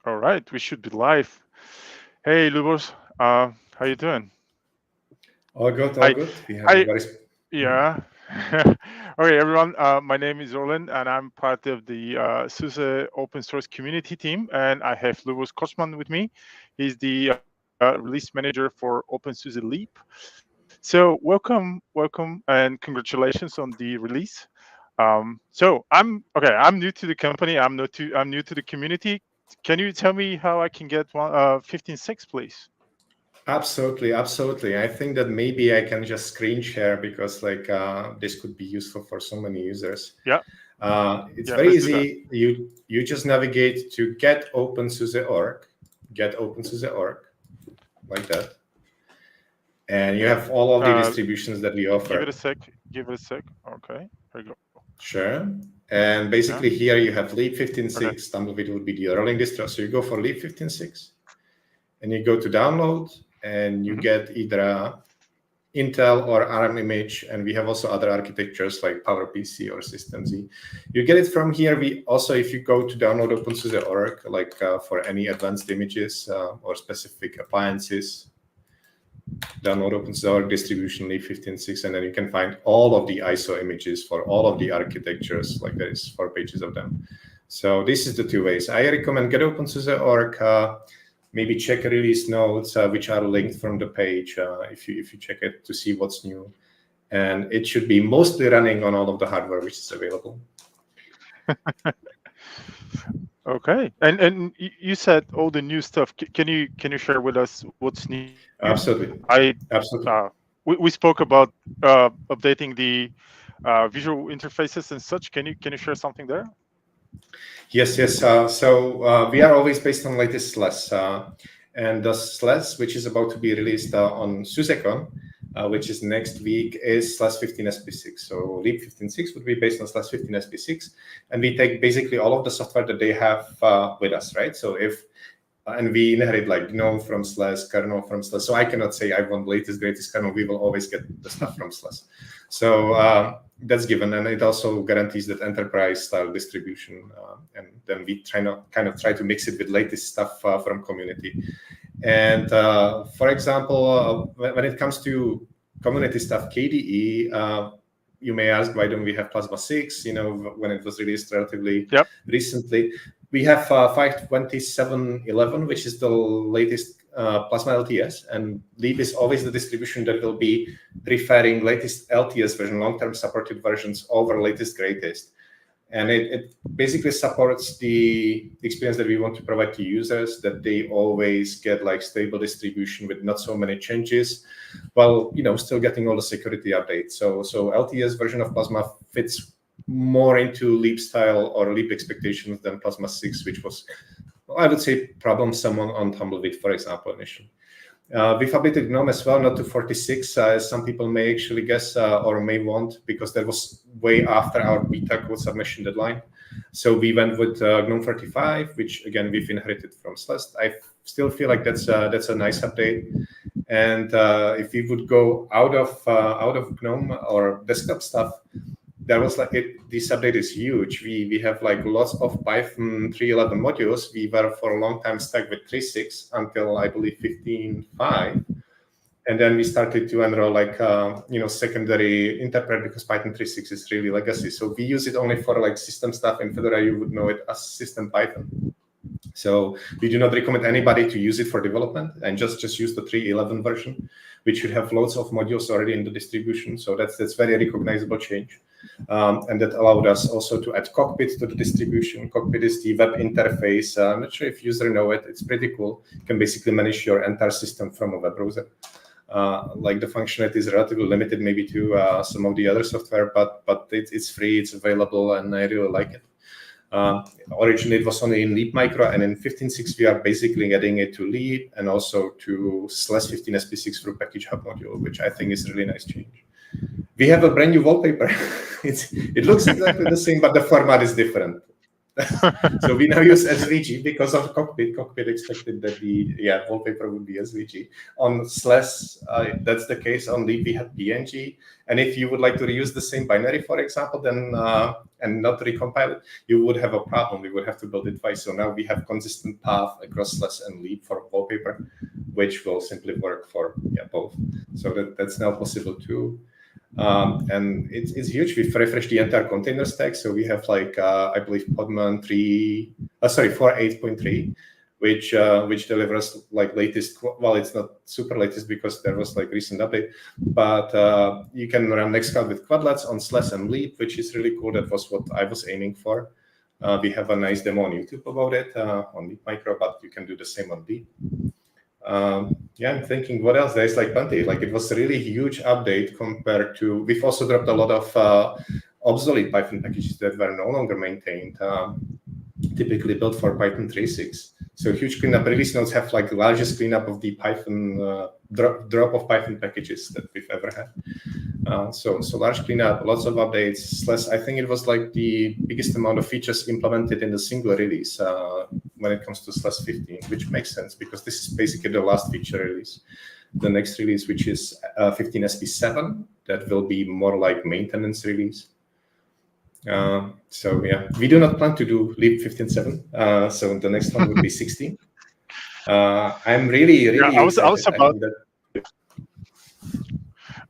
All right, we should be live. Hey, Lubos, how you doing? All good, all I, good. We have a I, very Mhm. yeah. Okay, everyone. My name is Roland, and I'm part of the SUSE open source community team. And I have Lubos Kosman with me. He's the release manager for openSUSE Leap. So welcome, and congratulations on the release. So I'm new to the company. I'm new to the community. Can you tell me how I can get 15.6, please? Absolutely, absolutely. I think that maybe I can just screen share because this could be useful for so many users. Yeah, It's yeah, very let's do that. easy. You just navigate to get openSUSE.org, like that, and you Yeah. have all of the Uh, distributions that we Give it a offer. sec. Give it a sec. Okay, here we go. Sure. And Yeah. basically here you have Leap Okay. 15.6. Tumbleweed would be the rolling distro. So you go for Leap 15.6 and you go to download and you Hmm. get either a Intel or ARM image, and we have also other architectures like PowerPC or systemz. You get it from here. We also, if you go to download openSUSE.org, for any advanced images or specific appliances, download openSUSE.org distribution Leap 15.6, and then you can find all of the ISO images for all of the architectures. Like there is 4 pages of them. So this is the 2 ways. I recommend get openSUSE.org. Maybe check release notes, which are linked from the page if you check it to see what's new. And it should be mostly running on all of the hardware which is available. Okay. And you said all the new stuff. Can you share with us what's new? Absolutely. I Absolutely. we spoke about updating the visual interfaces and such. Can you share something there? Yes, yes. We are always based on latest SLES. And the SLES, which is about to be released on SUSECon, which is next week, is SLES 15 SP6. So Leap 15.6 would be based on SLES 15 SP6. And we take basically all of the software that they have with us, right? So and we inherit like GNOME from SLES, kernel from SLES. So I cannot say I want latest, greatest kernel. We will always get the stuff from SLES. So that's given, and it also guarantees that enterprise style distribution. And then we try to mix it with latest stuff from community. And for example, when it comes to community stuff, KDE, you may ask, why don't we have Plasma 6? When it was released relatively Yep. recently. We have 5.27.11, which is the latest Plasma LTS, and Leap is always the distribution that will be preferring latest LTS version, long-term supported versions over latest greatest. And it basically supports the experience that we want to provide to users, that they always get like stable distribution with not so many changes, while still getting all the security updates. So LTS version of Plasma fits more into Leap style or Leap expectations than Plasma 6, which was, I would say, troublesome on Tumbleweed, for example, initially. We've updated GNOME as well, not to 46, as some people may actually guess or may want, because that was way after our beta code submission deadline. So we went with GNOME 35, which again we've inherited from SLES. I still feel like that's a nice update. And if we would go out of GNOME or desktop stuff, there was this update is huge. We have like lots of Python 3.11 modules. We were for a long time stuck with 3.6 until I believe 15.5. And then we started to enroll secondary interpret, because Python 3.6 is really legacy. So we use it only for like system stuff. In Fedora, you would know it as system Python. So we do not recommend anybody to use it for development, and just use the 3.11 version, which should have loads of modules already in the distribution. So that's very recognizable change. And that allowed us also to add Cockpit to the distribution. Cockpit is the web interface. I'm not sure if users know it. It's pretty cool. You can basically manage your entire system from a web browser. The functionality is relatively limited maybe to some of the other software, but it's free, it's available, and I really like it. Originally, it was only in Leap Micro, and in 15.6, we are basically adding it to Leap and also to SLES 15 SP6 through Package Hub module, which I think is a really nice change. We have a brand new wallpaper. It looks exactly the same, but the format is different. So we now use SVG because of Cockpit. Cockpit expected that the wallpaper would be SVG. On Slash, that's the case. On Leap, we had PNG. And if you would like to reuse the same binary, for example, then and not recompile it, you would have a problem. We would have to build it twice. So now we have consistent path across Slash and Leap for wallpaper, which will simply work for both. So that's now possible too. And it's huge. We've refreshed the entire container stack. So we have like, I believe Podman 4.8.3, which delivers like latest, well, it's not super latest because there was like recent update, but you can run Nextcloud with Quadlets on Slash and Leap, which is really cool. That was what I was aiming for. We have a nice demo on YouTube about it on Leap Micro, but you can do the same on Leap. I'm thinking what else. There's like plenty. Like it was a really huge update compared to. We've also dropped a lot of obsolete Python packages that were no longer maintained, typically built for Python 3.6. So huge cleanup. Release notes have like the largest cleanup of the Python drop of Python packages that we've ever had. So large cleanup, lots of updates. Slash, I think it was like the biggest amount of features implemented in a single release when it comes to Slash 15, which makes sense because this is basically the last feature release. The next release, which is 15 SP7, that will be more like maintenance release. So we do not plan to do Leap 15.7. So the next one would be 16. I'm really excited.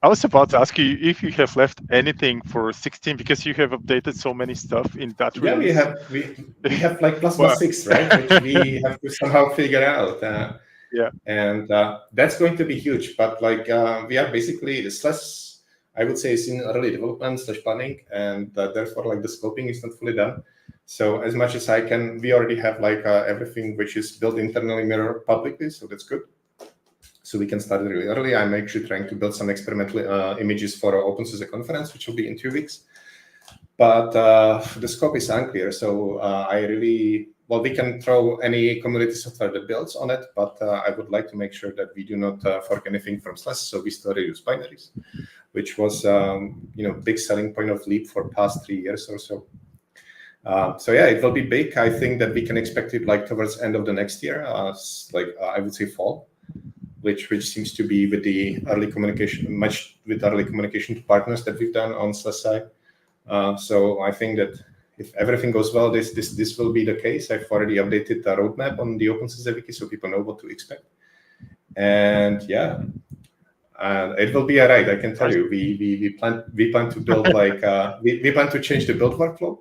I was about to ask you if you have left anything for 16 because you have updated so many stuff in that release. We have like plus 6, right? Which we have to somehow figure out. And that's going to be huge. But like we are basically Slash, I would say, is in early development / planning, and therefore like the scoping is not fully done. So as much as I can, we already have like everything which is built internally mirrored publicly, so that's good. So we can start really early. I'm actually trying to build some experimental images for our openSUSE conference, which will be in 2 weeks. But the scope is unclear. So we can throw any community software that builds on it, but I would like to make sure that we do not fork anything from Slash. So we still reuse binaries, which was big selling point of Leap for past 3 years or so. It will be big. I think that we can expect it like towards end of the next year, I would say fall. Which seems to be with the early communication to partners that we've done on Slash side. So I think that if everything goes well, this will be the case. I've already updated the roadmap on the openSUSE wiki so people know what to expect. And it will be a ride. I can tell you. We plan to build like we plan to change the build workflow.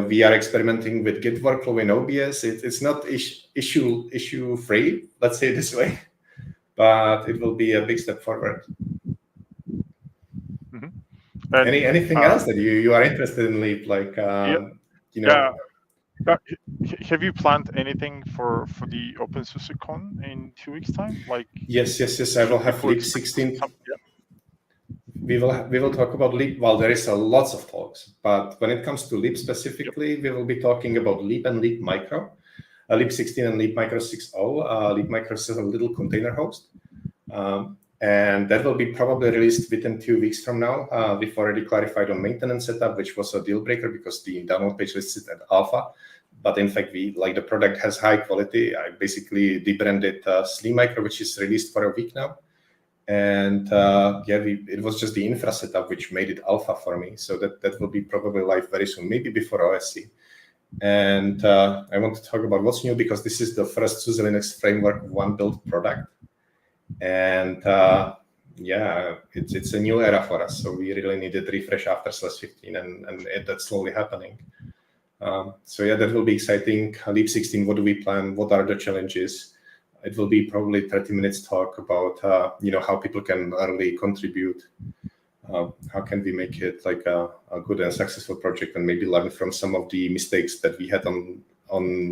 We are experimenting with Git workflow in OBS. It's not issue free, let's say it this way, but it will be a big step forward. Mm-hmm. Anything else that you are interested in Leap? Like have you planned anything for the openSUSE Con in 2 weeks time? Like yes. I will have Leap 16. We will talk about Leap. Well, there is lots of talks, but when it comes to Leap specifically, we will be talking about Leap and Leap Micro, Leap 16 and Leap Micro 6.0. Leap Micro is a little container host, and that will be probably released within 2 weeks from now. We've already clarified on maintenance setup, which was a deal breaker because the download page lists it at alpha. But in fact, the product has high quality. I basically debranded Slim Micro, which is released for a week now. And it was just the infra setup which made it alpha for me. So that will be probably live very soon, maybe before OSC. And I want to talk about what's new because this is the first SUSE Linux framework one build product. And it's a new era for us. So we really needed refresh after Slash 15 and that's slowly happening. That will be exciting. Leap 16, what do we plan? What are the challenges? It will be probably 30 minutes talk about how people can early contribute. How can we make it like a good and successful project and maybe learn from some of the mistakes that we had on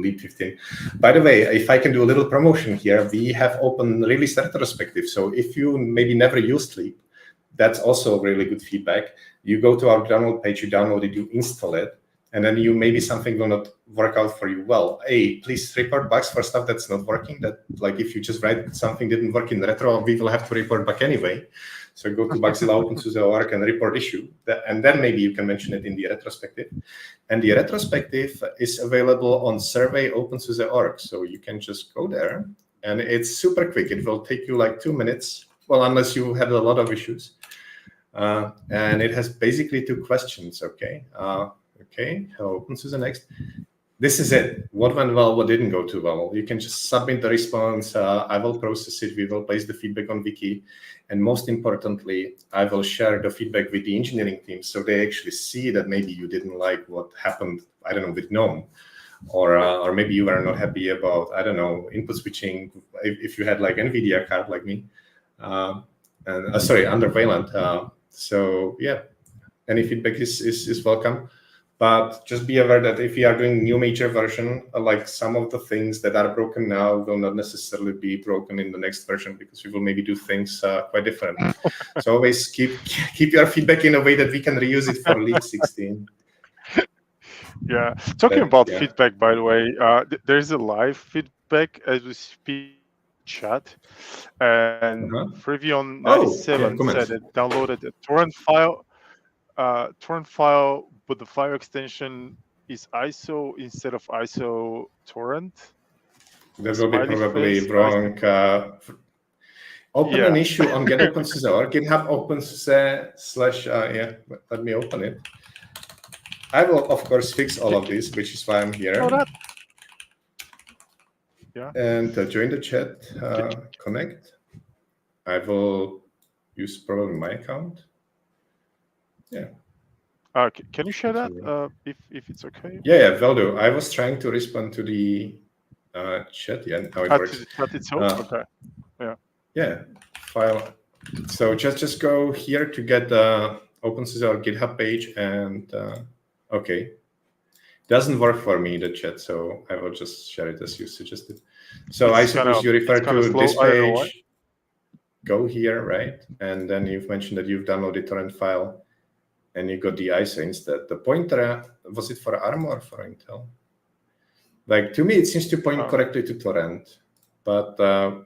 Leap 15. By the way, if I can do a little promotion here, we have open release retrospective. So if you maybe never used Leap, that's also really good feedback. You go to our download page, you download it, you install it, and then maybe something will not work out for you well. Please report bugs for stuff that's not working. That like if you just write something didn't work in retro, we will have to report back anyway. So go to Bugzilla openSUSE.org and report issue, and then maybe you can mention it in the retrospective. And the retrospective is available on survey openSUSE.org, so you can just go there, and it's super quick. It will take you like 2 minutes, well, unless you had a lot of issues. And it has basically 2 questions. Okay, hello openSUSE next. This is it. What went well, what didn't go too well. You can just submit the response. I will process it. We will place the feedback on Wiki. And most importantly, I will share the feedback with the engineering team so they actually see that maybe you didn't like what happened, I don't know, with GNOME. Or maybe you were not happy about, I don't know, input switching, if you had like NVIDIA card like me. Under Wayland. So yeah, any feedback is welcome. But just be aware that if you are doing new major version, like some of the things that are broken now will not necessarily be broken in the next version, because we will maybe do things quite different. So always keep your feedback in a way that we can reuse it for League 16. Yeah. Talking about feedback, by the way, there's a live feedback as we speak chat. And Frevion97 said it downloaded a torrent file, but the file extension is ISO instead of ISO torrent. That will be probably wrong. Open an issue on get openSUSE or GitHub openSUSE / let me open it. I will, of course, fix all of this, which is why I'm here. And join the chat, connect. I will use probably my account. Yeah. Can you share that if it's okay? Yeah, will do. I was trying to respond to the chat. Yeah, how it works. To the chat itself? Okay. Yeah. Yeah, file. So just go here to get the openSUSE or GitHub page, and okay. Doesn't work for me, the chat, so I will just share it as you suggested. So I suppose you refer to this page. Go here, right? And then you've mentioned that you've downloaded torrent file, and you got the ISO instead. The pointer, was it for ARM or for Intel? Like, to me, it seems to point correctly to torrent. But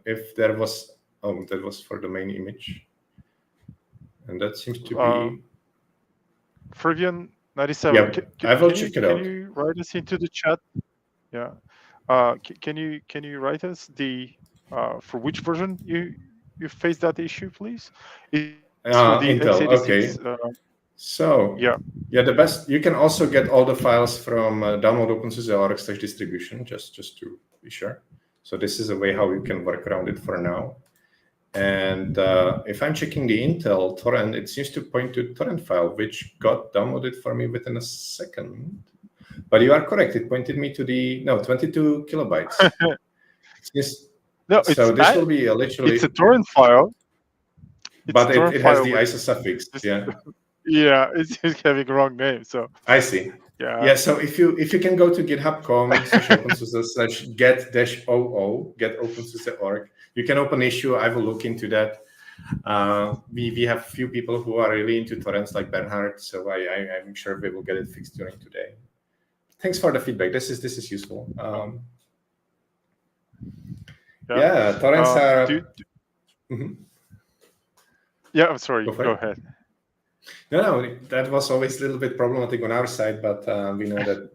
if there was, that was for the main image. And that seems to be... Frevion97. Yeah, I will check it out. Can you write us into the chat? Yeah. Can you write us the for which version you faced that issue, please? It's for the Intel. x86. Okay. So the best. You can also get all the files from download openSUSE.org/distribution, just to be sure. So this is a way how you can work around it for now. And if I'm checking the Intel torrent, it seems to point to torrent file, which got downloaded for me within a second. But you are correct. It pointed me to the 22 kilobytes. No, so this will be literally. It's a torrent file. But it has the ISO suffix. Yeah. Yeah, it's having the wrong name. So I see. Yeah. So if you can go to github.com/openSUSE/get-oo, get openSUSE.org, you can open issue. I will look into that. We have few people who are really into torrents like Bernhard, so I'm sure we will get it fixed during today. Thanks for the feedback. This is useful. Torrents are. Yeah, I'm sorry. Go ahead. No, that was always a little bit problematic on our side, but we know that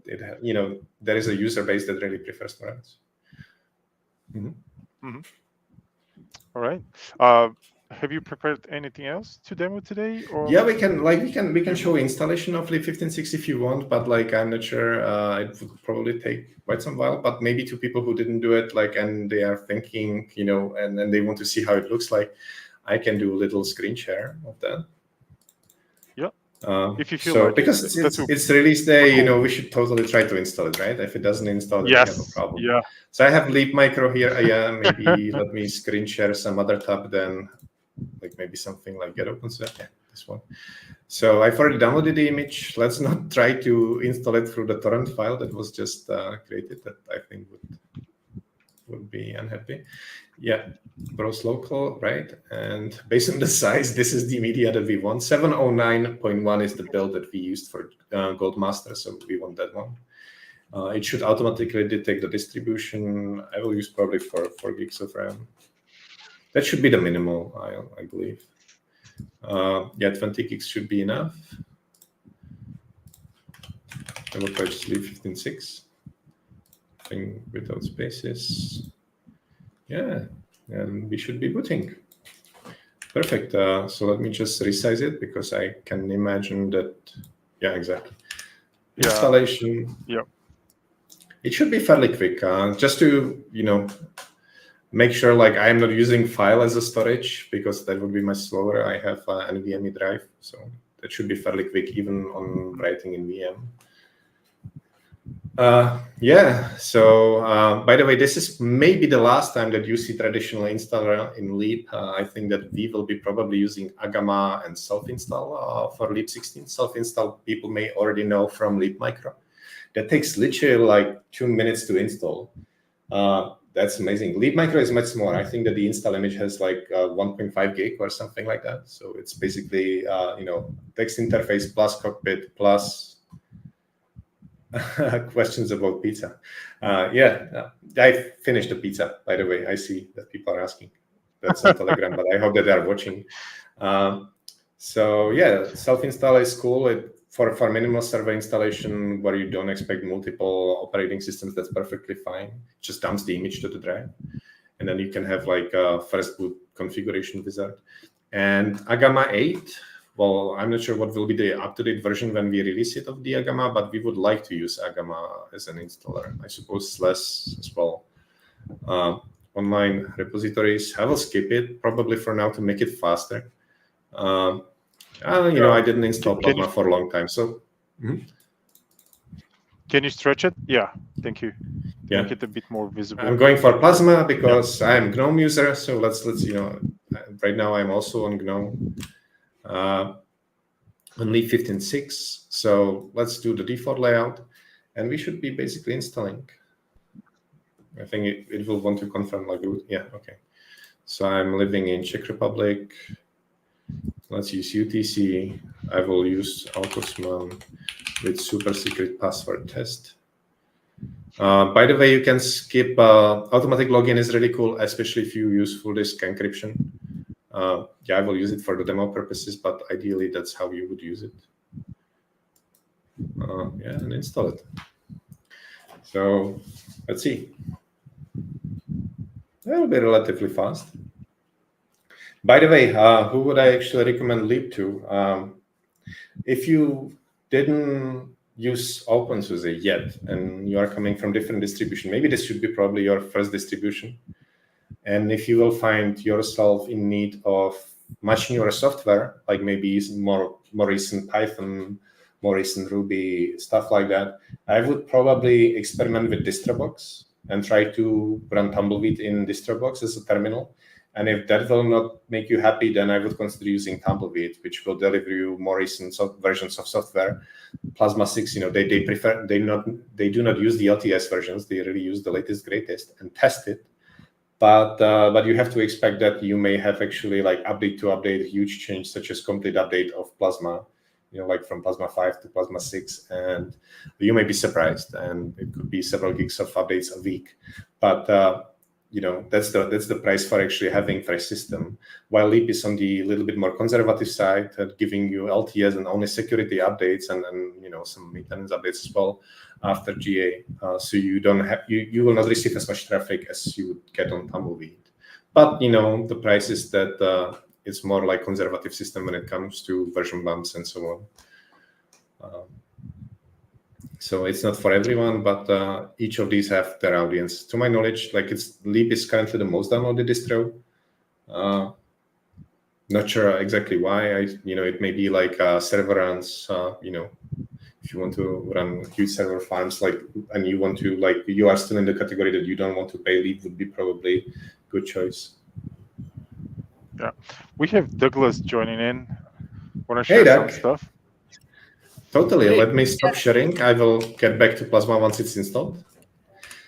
there is a user base that really prefers torrents. All right. Have you prepared anything else to demo today? Or? Yeah, we can show installation of lib15.6 if you want, but I'm not sure. It would probably take quite some while. But maybe to people who didn't do it, and they are thinking, and they want to see how it looks like, I can do a little screen share of that. If you feel like because it's release day, we should totally try to install it, right? If it doesn't install, then we have a problem. Yeah. So I have libmicro here. Maybe let me screen share some other tab then, maybe something like get openSUSE. Yeah, this one. So I've already downloaded the image. Let's not try to install it through the torrent file that was just created. That I think would be unhappy. Yeah, browse local, right? And based on the size, this is the media that we want. 709.1 is the build that we used for Goldmaster, so we want that one. It should automatically detect the distribution. I will use probably 4 gigs of RAM. That should be the minimal, I believe. Yeah, 20 gigs should be enough. I will purchase leave 15.6. Thing without spaces. Yeah, and we should be booting. Perfect. So let me just resize it because I can imagine that. Yeah, exactly. Yeah. Installation. Yep. It should be fairly quick. Just to make sure like I'm not using file as a storage because that would be much slower. I have an NVMe drive, so that should be fairly quick even on writing in VM. Yeah, so by the way, this is maybe the last time that you see traditional installer in Leap. I think that we will be probably using Agama and self-install for Leap 16. Self-install people may already know from Leap Micro. That takes literally like 2 minutes to install. That's amazing. Leap Micro is much smaller. I think that the install image has like 1.5 gig or something like that. So it's basically, text interface plus Cockpit plus questions about pizza. Yeah, I finished the pizza, by the way. I see that people are asking. That's on Telegram, but I hope that they are watching. So yeah, self-install is cool. For minimal server installation where you don't expect multiple operating systems, that's perfectly fine. Just dumps the image to the drive. And then you can have like a first boot configuration wizard. And Agama 8, well, I'm not sure what will be the up-to-date version when we release it of the Agama, but we would like to use Agama as an installer. I suppose less as well. Online repositories, I will skip it probably for now to make it faster. I didn't install Plasma for a long time, so. Can you stretch it? Yeah, thank you. Yeah. Make it a bit more visible. I'm going for Plasma because I'm GNOME user, so let's right now I'm also on GNOME. Only 15.6, so let's do the default layout, and we should be basically installing. I think it will want to confirm like root. Yeah, okay. So I'm living in Czech Republic. Let's use UTC. I will use Autosman with super secret password test. By the way, you can skip automatic login is really cool, especially if you use full disk encryption. Yeah, I will use it for the demo purposes, but ideally that's how you would use it. Yeah, and install it. So let's see. That'll be relatively fast. By the way, who would I actually recommend Leap to? If you didn't use openSUSE yet and you are coming from different distribution, maybe this should be probably your first distribution. And if you will find yourself in need of much newer software, like maybe more recent Python, more recent Ruby, stuff like that, I would probably experiment with DistroBox and try to run Tumbleweed in DistroBox as a terminal. And if that will not make you happy, then I would consider using Tumbleweed, which will deliver you more recent versions of software. Plasma 6, they do not use the LTS versions. They really use the latest, greatest and test it. But you have to expect that you may have actually like update to update huge change, such as complete update of Plasma, like from Plasma 5 to Plasma 6, and you may be surprised, and it could be several gigs of updates a week. But that's the price for actually having fresh system. While Leap is on the little bit more conservative side, giving you LTS and only security updates and some maintenance updates as well after GA. So you don't have you will not receive as much traffic as you would get on Tumbleweed. But the price is that it's more like conservative system when it comes to version bumps and so on. So it's not for everyone, but each of these have their audience. To my knowledge, Leap is currently the most downloaded distro. Not sure exactly why. It may be like server runs. If you want to run huge server farms, and you want to you are still in the category that you don't want to pay, Leap would be probably a good choice. Yeah, we have Douglas joining in. Want to share some stuff? Totally. Hey, let me stop sharing. I will get back to Plasma once it's installed.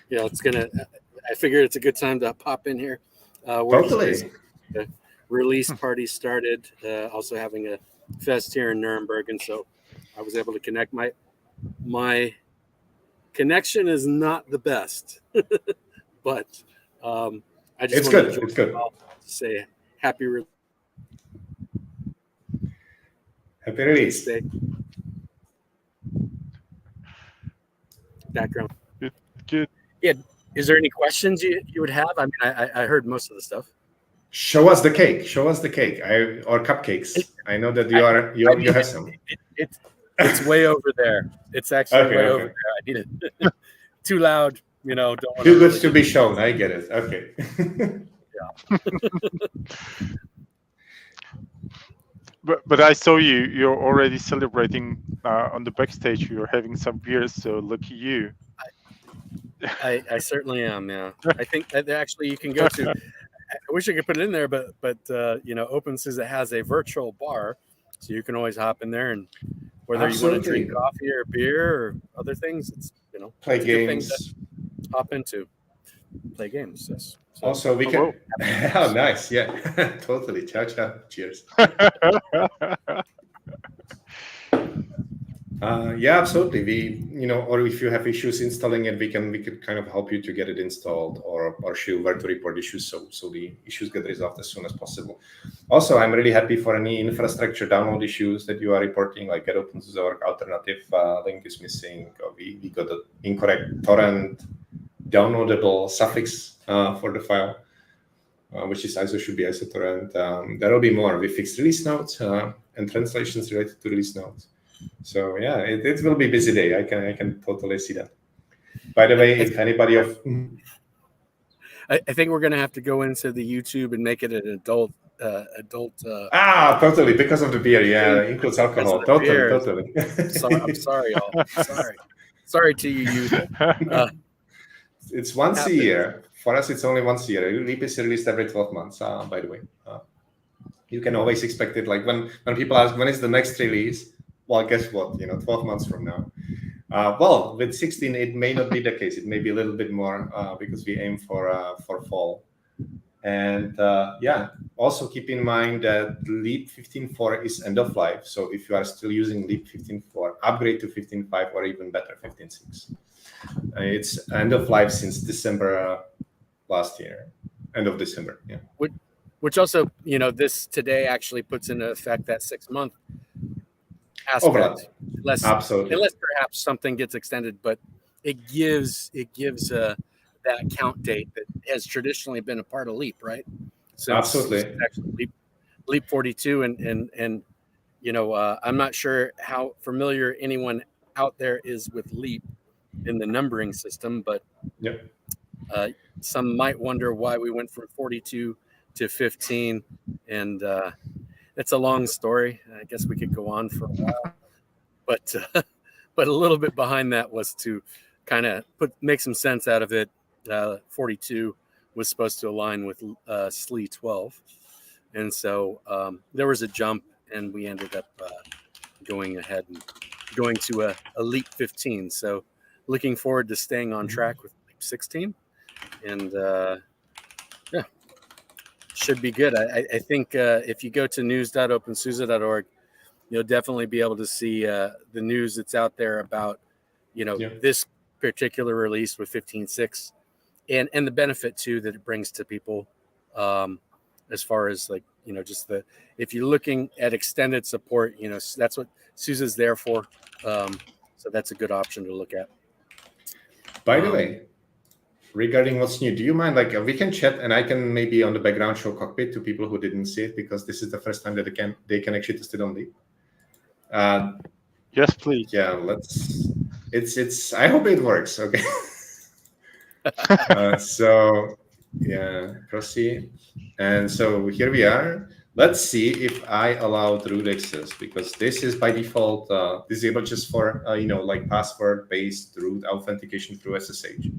Yeah, I figure it's a good time to pop in here. Totally. The release party started, also having a fest here in Nuremberg, and so I was able to connect. My connection is not the best, but I just it's good. It's good. To say happy release. Happy release. Stay. Background. Good. Yeah. Is there any questions you would have? I mean, I heard most of the stuff. Show us the cake. Show us the cake. Or cupcakes. I know that you have some. It's way over there. It's actually way over there. I need it. Too loud. Don't want too good to be shown. I get it. Okay. Yeah. But I saw you're already celebrating on the backstage. You're having some beers, so lucky you. I certainly am. Yeah. I think that actually you can go to. I wish I could put it in there, but openSUSE has a virtual bar, so you can always hop in there, and whether you want to drink coffee or beer or other things, it's play it's games. A good thing to hop into, play games. Yes. So, also, we can. Oh, nice! Yeah, totally. Ciao, ciao. Cheers. Yeah, absolutely. We, or if you have issues installing it, we could kind of help you to get it installed, or show you where to report issues, so the issues get resolved as soon as possible. Also, I'm really happy for any infrastructure download issues that you are reporting, like get openSUSE or alternative link is missing, or we got the incorrect torrent downloadable suffix for the file, which is ISO should be isotorrent. There will be more. We fixed release notes and translations related to release notes. So yeah, it will be a busy day. I can totally see that. By the way, if anybody I think we're gonna have to go into the YouTube and make it an adult. Totally, because of the beer. Yeah, it includes alcohol. Totally. I'm sorry, y'all. Sorry to you, youth. It's once a year. For us, it's only once a year. Leap is released every 12 months. By the way, you can always expect it. Like when people ask when is the next release. Well, guess what? 12 months from now. Well, with 16, it may not be the case. It may be a little bit more because we aim for fall. And yeah, also keep in mind that Leap 15.4 is end of life. So if you are still using Leap 15.4, upgrade to 15.5 or even better, 15.6. It's end of life since December last year, end of December. Yeah. Which also, this today actually puts into effect that 6-month aspect. Overlap. Absolutely. Unless perhaps something gets extended, but it gives that count date that has traditionally been a part of Leap, right? Absolutely. Actually Leap 42, and I'm not sure how familiar anyone out there is with Leap in the numbering system, but yep. Some might wonder why we went from 42 to 15, and it's a long story. I guess we could go on for a while, but a little bit behind that was to kind of make some sense out of it. 42 was supposed to align with SLE 12, and so there was a jump, and we ended up going ahead and going to a Leap 15. So looking forward to staying on track with Leap 16, and yeah. Should be good. I think if you go to news.opensuse.org, you'll definitely be able to see the news that's out there about, this particular release with 15.6 and the benefit too that it brings to people as far as just if you're looking at extended support, that's what SUSE is there for. So that's a good option to look at. By the way, regarding what's new, do you mind, we can chat and I can maybe on the background show Cockpit to people who didn't see it, because this is the first time that they can actually test it on Leap. Yes, please. Yeah, it's I hope it works. Okay. So yeah, proceed. And so here we are. Let's see if I allow root access, because this is by default disabled just for password-based root authentication through SSH.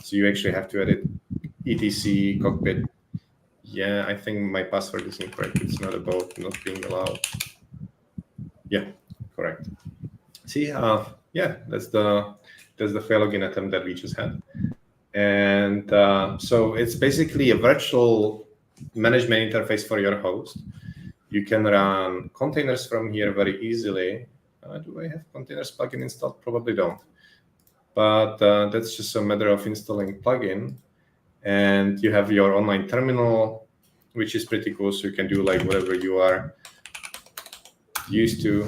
So you actually have to edit etc cockpit. Yeah, I think my password is incorrect. It's not about not being allowed. Yeah, correct. See, yeah, that's the fail login attempt that we just had. And so it's basically a virtual management interface for your host. You can run containers from here very easily. Do I have containers plugin installed? Probably don't. But that's just a matter of installing plugin. And you have your online terminal, which is pretty cool. So you can do whatever you are used to,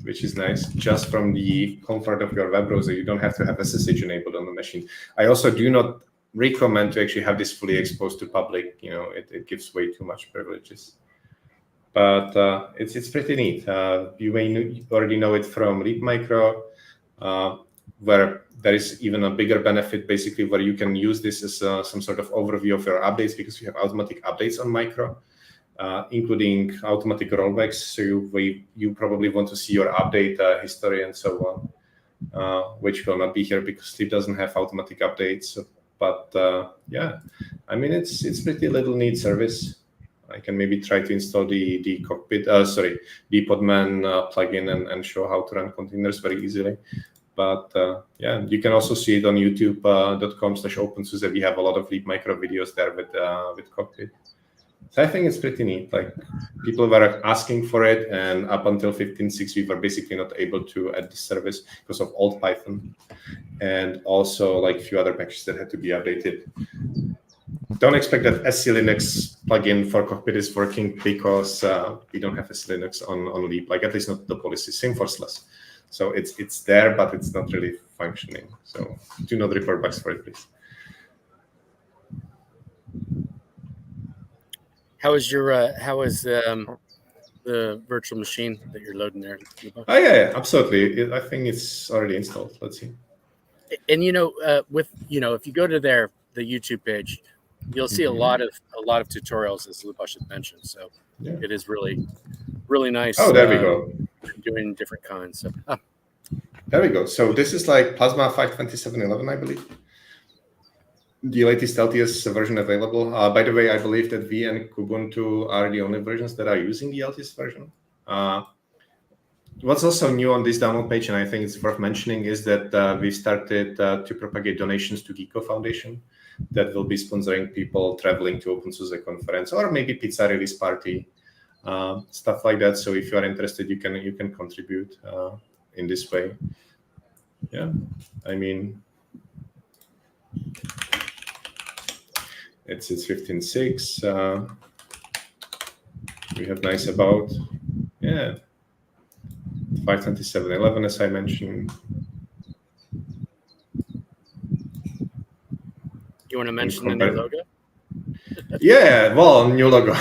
which is nice, just from the comfort of your web browser. You don't have to have SSH enabled on the machine. I also do not recommend to actually have this fully exposed to public. It gives way too much privileges. But it's pretty neat. You may already know it from Leap Micro, where there is even a bigger benefit, basically, where you can use this as some sort of overview of your updates, because you have automatic updates on Micro, including automatic rollbacks. So you probably want to see your update history and so on, which will not be here because Sleep doesn't have automatic updates. But yeah, I mean, it's pretty little neat service. I can maybe try to install the Cockpit, the Podman plugin and show how to run containers very easily. But yeah, you can also see it on youtube.com/OpenSUSE. We have a lot of Leap Micro videos there with Cockpit. So I think it's pretty neat. Like, people were asking for it, and up until 15.6, we were basically not able to add this service because of old Python, and also like a few other patches that had to be updated. Don't expect that SC Linux plugin for Cockpit is working, because we don't have SC Linux on Leap, like at least not the policy. Same for SLUS. So it's there, but it's not really functioning. So do not report bugs for it, please. How is the virtual machine that you're loading there? Oh yeah, absolutely. I think it's already installed. Let's see. And if you go to the YouTube page, you'll see a lot of tutorials, as Luboš had mentioned. So yeah, it is really, really nice. Oh, there we go. Doing different kinds. So there we go. So this is like Plasma 5.27.11, I believe. The latest LTS version available. By the way, I believe that V and Kubuntu are the only versions that are using the LTS version. What's also new on this download page, and I think it's worth mentioning, is that we started to propagate donations to Geeko Foundation that will be sponsoring people traveling to openSUSE conference, or maybe pizza release party, stuff like that. So if you are interested, you can contribute in this way. Yeah, I mean, it's 15.6. We have nice about, yeah, 5.27.11, as I mentioned. You want to mention the new logo? Yeah, well, new logo.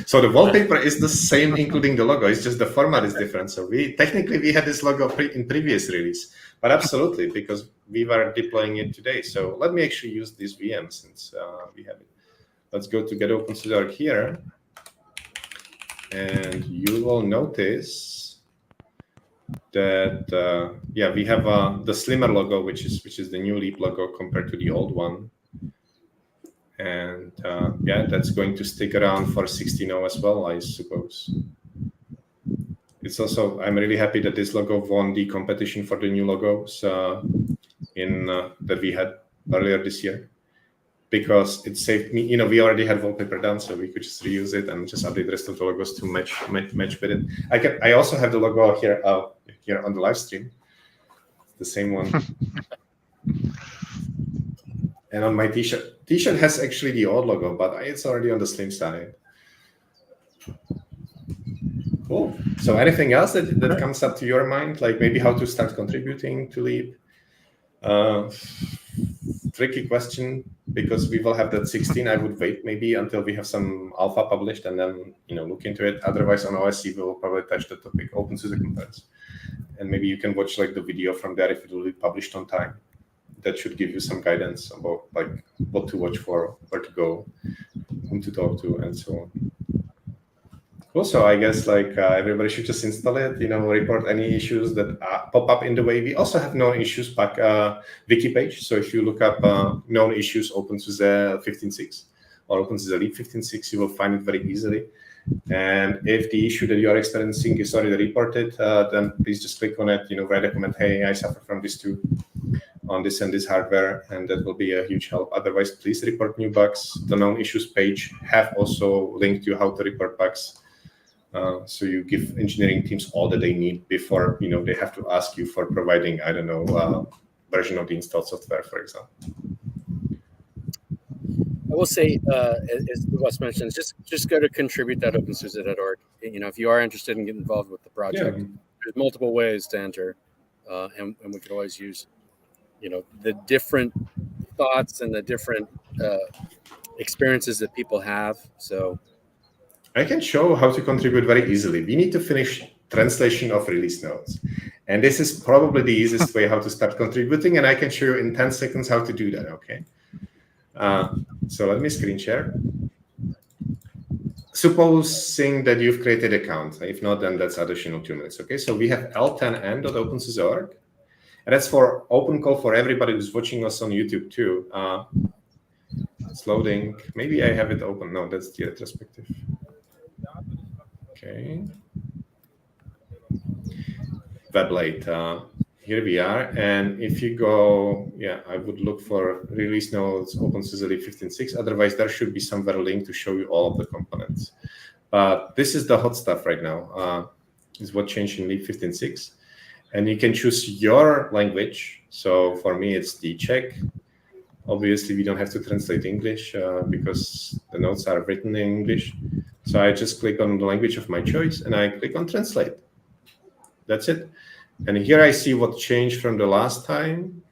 So the wallpaper is the same, including the logo. It's just the format is different. So we had this logo in previous release, but absolutely, because we were deploying it today. So let me actually use this VM since we have it. Let's go to get here, and you will notice that yeah, we have the slimmer logo, which is the new Leap logo compared to the old one. And yeah, that's going to stick around for 16.0 as well, I suppose. It's also, I'm really happy that this logo won the competition for the new logos that we had earlier this year, because it saved me. We already had wallpaper done, so we could just reuse it and just update the rest of the logos to match with it. I also have the logo here on the live stream, the same one. And on my t-shirt. T-shirt has actually the old logo, but it's already on the slim side. Cool. So anything else that comes up to your mind, like maybe how to start contributing to Leap? Tricky question, because we will have that 16. I would wait maybe until we have some alpha published and then look into it. Otherwise, on OSC, we will probably touch the topic openSUSE conference. And maybe you can watch like the video from there if it will be published on time. That should give you some guidance about like what to watch for, where to go, whom to talk to, and so on. Also, I guess like everybody should just install it, report any issues that pop up in the way. We also have known issues wiki page. So if you look up known issues openSUSE 15.6 or openSUSE Leap 15.6, you will find it very easily. And if the issue that you are experiencing is already reported, then please just click on it, write a comment, hey, I suffer from this too, on this and this hardware, and that will be a huge help. Otherwise, please report new bugs. The known issues page have also linked you how to report bugs. So you give engineering teams all that they need before they have to ask you for providing, I don't know, version of the installed software, for example. I will say, as Luboš mentioned, just go to contribute.opensuse.org if you are interested in getting involved with the project, there's multiple ways to enter, and we could always use, the different thoughts and the different experiences that people have. So I can show how to contribute very easily. We need to finish translation of release notes. And this is probably the easiest way how to start contributing. And I can show you in 10 seconds how to do that, okay? So let me screen share. Supposing that you've created an account. If not, then that's additional 2 minutes, okay? So we have l10n.opensuse.org. And that's for open call for everybody who's watching us on YouTube too. It's loading. Maybe I have it open. No, that's the retrospective. Okay. Weblate. Here we are. And if you go, I would look for release notes, openSUSE 15.6. Otherwise, there should be somewhere a link to show you all of the components. But this is the hot stuff right now. Is what changed in Leap 15.6. And you can choose your language. So for me, it's the Czech. Obviously, we don't have to translate English because the notes are written in English. So I just click on the language of my choice and I click on translate. That's it. And here I see what changed from the last time.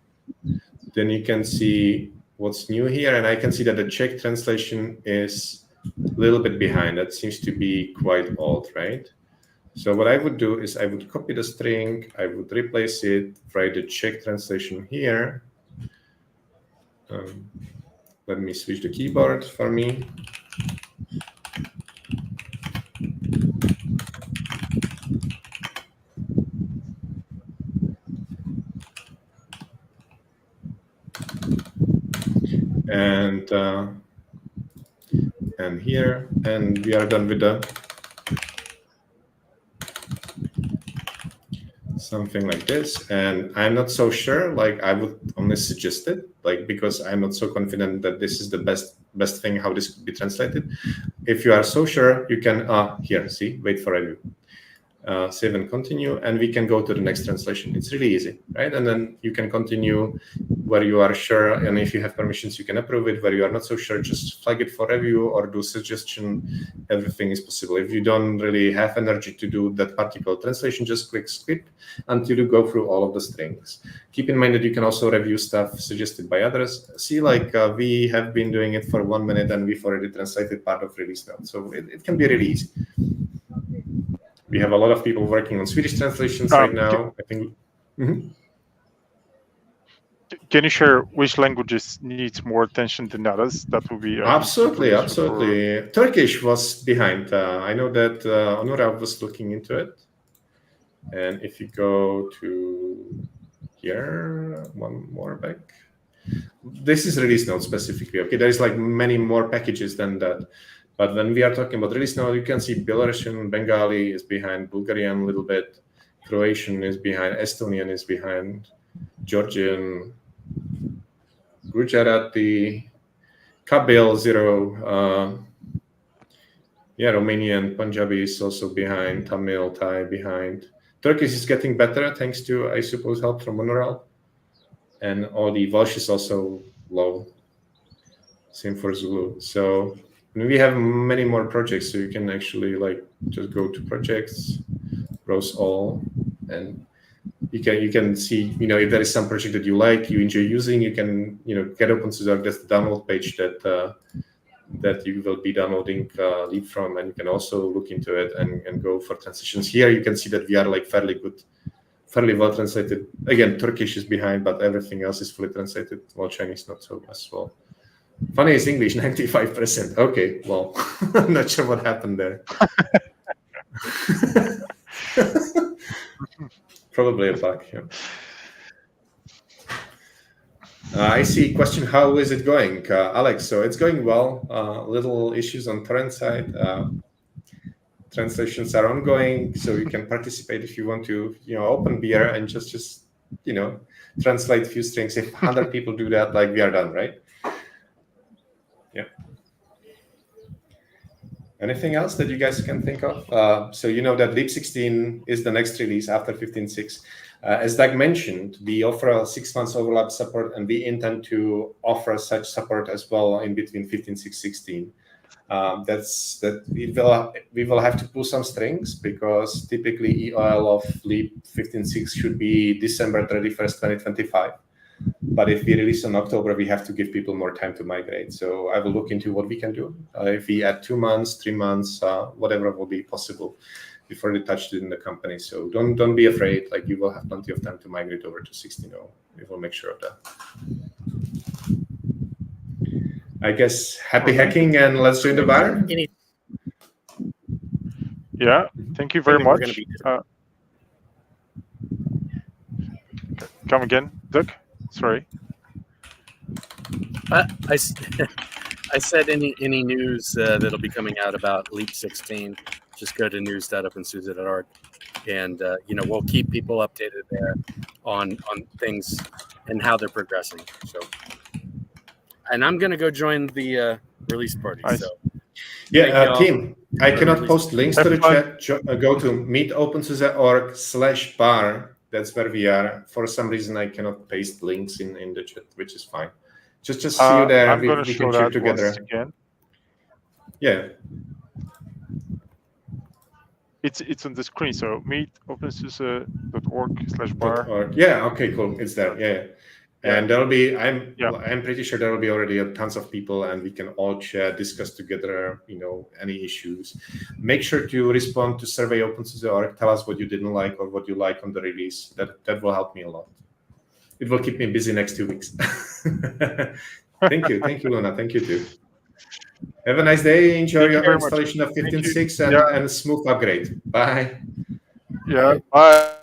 Then you can see what's new here. And I can see that the Czech translation is a little bit behind. That seems to be quite old, right? So what I would do is I would copy the string. I would replace it, write the Czech translation here. Let me switch the keyboard for me. And here, and we are done with the something like this. And I'm not so sure, like I would only suggest it, like because I'm not so confident that this is the best thing how this could be translated. If you are so sure, you can here, see, wait for review. Save and continue, and we can go to the next translation. It's really easy, right? And then you can continue where you are sure, and if you have permissions, you can approve it. Where you are not so sure, just flag it for review or do suggestion. Everything is possible. If you don't really have energy to do that particular translation, just click skip until you go through all of the strings. Keep in mind that you can also review stuff suggested by others. See, like we have been doing it for 1 minute and we've already translated part of release notes. So it can be really easy. We have a lot of people working on Swedish translations right now. I think. Can you share which languages needs more attention than others? That would be absolutely. Turkish was behind. I know that Onura was looking into it. And if you go to here, one more back. This is release note specifically. Okay, there is like many more packages than that. But when we are talking about release note, you can see Belarusian, Bengali is behind, Bulgarian a little bit, Croatian is behind, Estonian is behind, Georgian, Gujarati, Kabyle 0, Romanian, Punjabi is also behind, Tamil, Thai behind. Turkish is getting better thanks to, I suppose, help from Monoral. And all the Welsh is also low. Same for Zulu. So we have many more projects, so you can actually like just go to projects, browse all, and you can see, if there is some project that you like, you enjoy using, you can, get openSUSE. That's the download page that you will be downloading Leap from, and you can also look into it and go for transitions. Here you can see that we are like fairly well translated. Again, Turkish is behind, but everything else is fully translated, while Chinese not so as well. Funny is English, 95%. Okay, well, I'm not sure what happened there. Probably a bug. Yeah. I see question, how is it going? Alex, so it's going well. Little issues on torrent side. Translations are ongoing, so you can participate if you want to, open beer and just translate a few strings. If 100 people do that, like we are done, right? Yeah. Anything else that you guys can think of? So you know that Leap 16 is the next release after 15.6. As Doug mentioned, we offer a 6 months overlap support, and we intend to offer such support as well in between 15.6, 16. That's that we will have to pull some strings, because typically EOL of LEAP 15.6 should be December 31st, 2025. But if we release in October, we have to give people more time to migrate. So I will look into what we can do. If we add 2 months, 3 months, whatever will be possible before they touched it in the company. So don't be afraid. Like, you will have plenty of time to migrate over to 16.0. We will make sure of that. I guess happy hacking, and let's join the bar. Yeah, thank you very much. Come again, Doug? Sorry. I said any news that'll be coming out about LEAP 16, just go to news.opensuse.org, and we'll keep people updated there on things and how they're progressing. So, and I'm gonna go join the release party. Nice. So yeah, team, I cannot post links to the chat. Go to meetopenSUSE.org/bar. That's where we are. For some reason, I cannot paste links in the chat, which is fine. Just see you there. I'm going to we show can that together once again. Yeah. It's on the screen. So meetopenSUSE.org/bar. Yeah. Okay. Cool. It's there. Yeah. And there'll be. I'm pretty sure there will be already tons of people, and we can all chat, discuss together. Any issues. Make sure to respond to survey openSUSE.org. Tell us what you didn't like or what you like on the release. That will help me a lot. It will keep me busy next 2 weeks. Thank you, Luna. Thank you too. Have a nice day. Enjoy your installation of 15.6 and a smooth upgrade. Bye. Yeah. Bye.